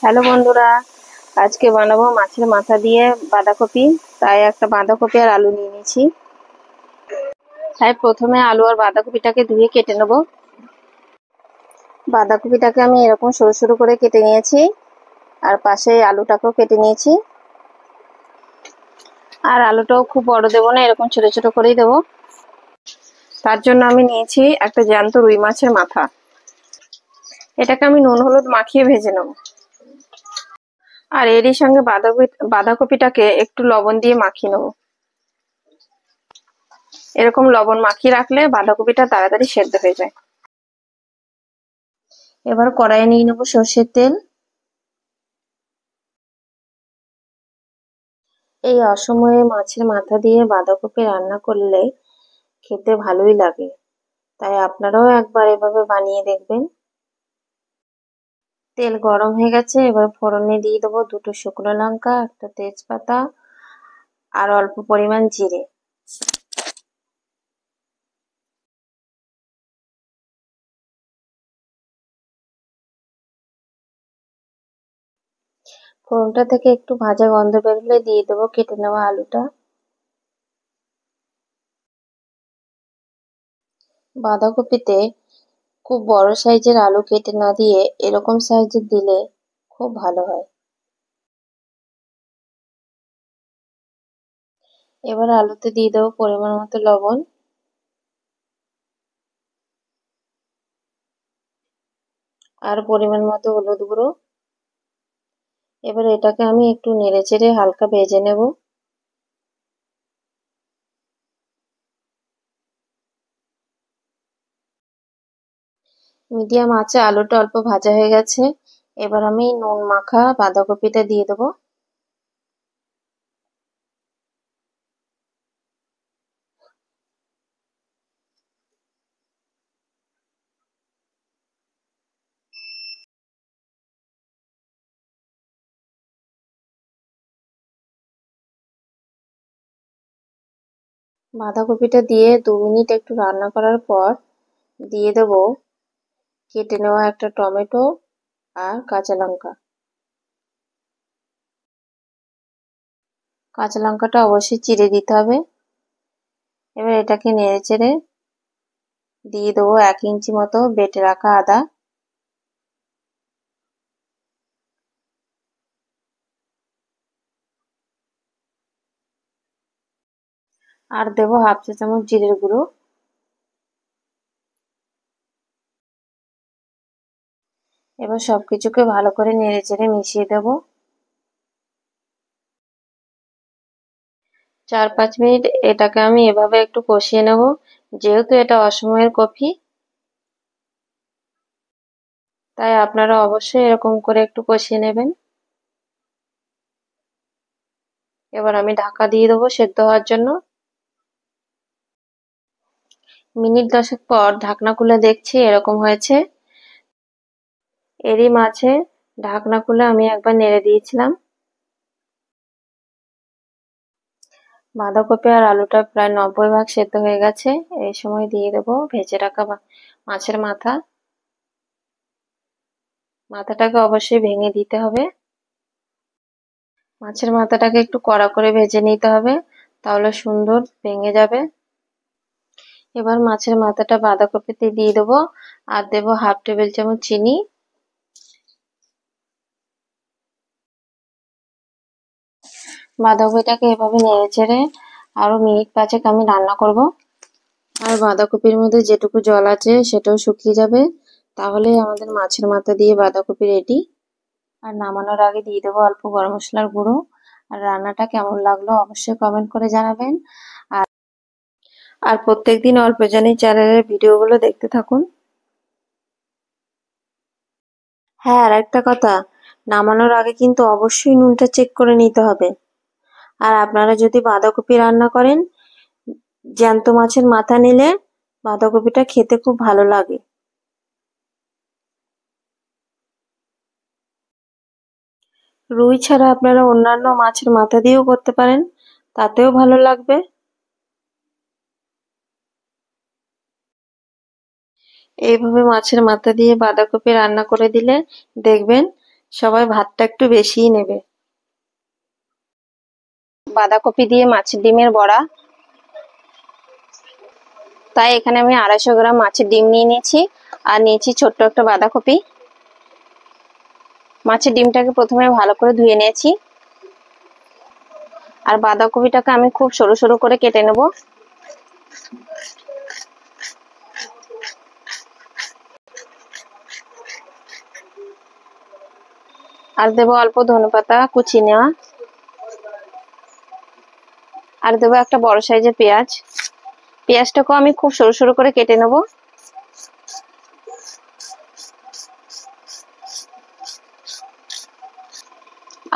Hello বন্ধুরা, আজকে বানাবো মাছের মাথা দিয়ে বাঁধাকপি। তাই একটা বাঁধাকপি আর আলু নিয়ে নিয়েছি। তাই প্রথমে আলু আর বাঁধাকপিটাকে ধুয়ে কেটে নেব। বাঁধাকপিটাকে আমি এরকম সরু সরু করে কেটে নিয়েছি, আর পাশে আলুটাকেও কেটে নিয়েছি। আর আলুটাও খুব বড় দেবো না, এরকম ছোট ছোট করেই দেবো। তার জন্য আমি নিয়েছি একটা জ্যান্ত রুই মাছের মাথা। এটাকে আমি নুন হলুদ মাখিয়ে ভেজে নেব। আর এরই সঙ্গে বাঁধাকপিটাকে একটু লবণ দিয়ে মাখিয়ে নেব। এরকম লবণ মাখিয়ে রাখলে বাঁধাকপিটা তাড়াতাড়ি সেদ্ধ হয়ে যায়। এবার কড়াইয়ে নিয়ে নেব সর্ষের তেল। এই অসময়ে মাছের মাথা দিয়ে বাঁধাকপি রান্না করলে খেতে ভালোই লাগে, তাই আপনারাও একবার এভাবে বানিয়ে দেখবেন। তেল গরম হয়ে গেছে, এবার ফোড়নে দিয়ে দেবো দুটো শুকনো লঙ্কা, একটা তেজপাতা আর অল্প পরিমাণ জিরে। ফোড়নটা থেকে একটু ভাজা গন্ধ বেরোলে দিয়ে দেবো কেটে নেওয়া আলুটা। বাঁধাকপিতে খুব বড় সাইজের আলু কেটে না দিয়ে এরকম সাইজের দিলে খুব ভালো হয়। এবার আলুতে দিয়ে দেবো পরিমাণ মতো লবণ আর পরিমাণ মতো হলুদ গুঁড়ো। এবার এটাকে আমি একটু নেড়ে চেড়ে হালকা ভেজে নেব। মিডিয়াম আঁচে আলুটা অল্প ভাজা হয়ে গেছে, এবার আমি নুন মাখা বাঁধাকপিটা দিয়ে দেবো। বাঁধাকপিটা দিয়ে 2 মিনিট একটু রান্না করার পর দিয়ে দেবো কেটে নেওয়া একটা টমেটো আর কাঁচা লঙ্কা। কাঁচা লঙ্কাটা অবশ্যই চিড়ে দিতে হবে। এবার এটাকে নেড়ে চেড়ে দিয়ে দেবো 1 ইঞ্চি মতো বেটে রাখা আদা। আর দেবো 1/2 চা চামচ জিরের গুঁড়ো। এবার সবকিছুকে ভালো করে নেড়ে চেড়ে মিশিয়ে দেবো। 4-5 মিনিট এটাকে আমি এভাবে একটু কষিয়ে নেব, যেহেতু এটা অসময়ের কপি, তাই আপনারা অবশ্যই এরকম করে একটু কষিয়ে নেবেন। এবার আমি ঢাকা দিয়ে দেবো সেদ্ধ হওয়ার জন্য। মিনিট 10 পর ঢাকনা খুলে দেখছি এরকম হয়েছে। এরই মাঝে ঢাকনা খুলে আমি একবার নেড়ে দিয়েছিলাম। বাঁধাকপি আর আলুটা প্রায় 90% সেদ্ধ হয়ে গেছে। এই সময় দিয়ে দেবো ভেজে রাখা মাছের মাথা। মাথাটাকে অবশ্যই ভেঙে দিতে হবে। মাছের মাথাটাকে একটু কড়া করে ভেজে নিতে হবে, তাহলে সুন্দর ভেঙে যাবে। এবার মাছের মাথাটা বাঁধাকপিতে দিয়ে দেবো আর দেবো 1/2 টেবিল চামচ চিনি। বাঁধাকপিটাকে এভাবে নেড়ে চেড়ে আরো মিনিট 5 আমি রান্না করব। আর বাঁধাকপির মধ্যে যেটুকু জল আছে সেটাও শুকিয়ে যাবে, তাহলেই আমাদের মাছের মাথা দিয়ে বাঁধাকপি রেডি। আর নামানোর আগে দিয়ে দেবো অল্প গরম মশলার গুঁড়ো। আর রান্নাটা কেমন লাগলো অবশ্যই কমেন্ট করে জানাবেন। আর আর প্রত্যেকদিন অল্প জানি চ্যানেলের ভিডিওগুলো দেখতে থাকুন। হ্যাঁ, আর একটা কথা, নামানোর আগে কিন্তু অবশ্যই নুনটা চেক করে নিতে হবে। আর আপনারা যদি বাঁধাকপি রান্না করেন, জ্যান্ত মাছের মাথা নিলে বাঁধাকপিটা খেতে খুব ভালো লাগে। রুই ছাড়া আপনারা অন্যান্য মাছের মাথা দিয়েও করতে পারেন, তাতেও ভালো লাগবে। এইভাবে মাছের মাথা দিয়ে বাঁধাকপি রান্না করে দিলে দেখবেন সবাই ভাতটা একটু বেশিই নেবে। বাঁধাকপি দিয়ে মাছের ডিমের বড়া, তাই এখানে আমি 250 গ্রাম মাছের ডিম নিয়ে নিয়েছি আর নিয়েছি ছোট্ট একটা বাঁধাকপি। মাছের ডিমটাকে প্রথমে ভালো করে ধুয়ে নিয়েছি আর বাঁধাকপিটাকে আমি খুব সরু সরু করে কেটে নেব। আর দেবো অল্প ধনেপাতা কুচি নেওয়া, আর দেবো একটা বড় সাইজের পেঁয়াজ। পেঁয়াজটাকেও আমি খুব সরু সরু করে কেটে নেব।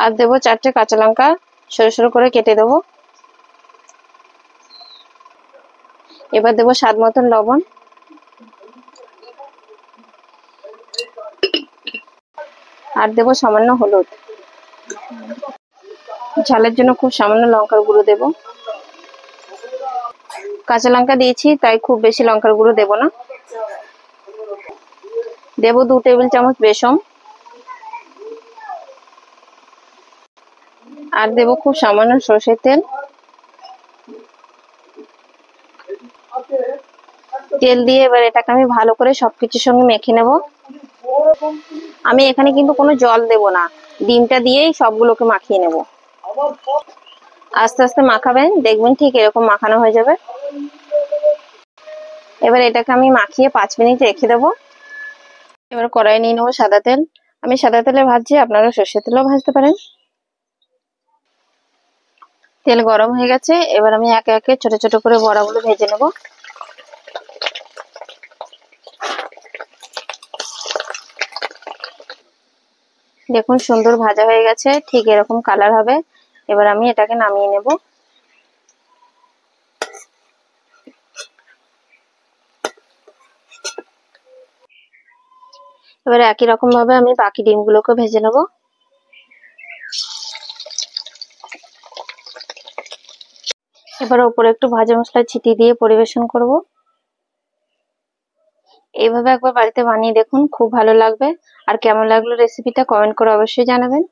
আর দেবো 4টে কাঁচা লঙ্কা, সরু সরু করে কেটে দেবো। এবার দেবো স্বাদ মতন লবণ, আর দেবো সামান্য হলুদ। ঝালের জন্য খুব সামান্য লঙ্কার গুঁড়ো দেব। কাঁচা লঙ্কা দিয়েছি তাই খুব বেশি লঙ্কার গুঁড়ো দেব না। দেব 2 টেবিল চামচ বেসন, আর দেব খুব সামান্য সরষের তেল। তেল দিয়ে এবার এটাকে আমি ভালো করে সবকিছুর সঙ্গে মেখে নেব। আমি এখানে কিন্তু কোনো জল দেব না, ডিমটা দিয়েই সবগুলোকে মাখিয়ে নেব। আস্তে আস্তে মাখাবেন, দেখবেন ঠিক এরকম মাখানো হয়ে যাবে। এবার এটাকে আমি মাখিয়ে 5 মিনিট রেখে দেবো। এবার কড়াই নিয়ে নেবো সাদা তেল। আমি সাদা তেলে ভাজছি, আপনারা সর্ষের তেলেও ভাজতে পারেন। তেল গরম হয়ে গেছে, এবার আমি একে একে ছোট ছোট করে বড়াগুলো ভেজে নেব। দেখুন সুন্দর ভাজা হয়ে গেছে, ঠিক এরকম কালার হবে। এবার আমি এটাকে নামিয়ে নেব। এবার একই রকম ভাবে আমি বাকি ডিমগুলোকে ভেজে নেব। এবার ওপরে একটু ভাজা মশলা ছিটিয়ে দিয়ে পরিবেশন করব। এইভাবে একবার বাড়িতে বানিয়ে দেখুন, খুব ভালো লাগবে। আর কেমন লাগলো রেসিপিটা কমেন্ট করে অবশ্যই জানাবেন।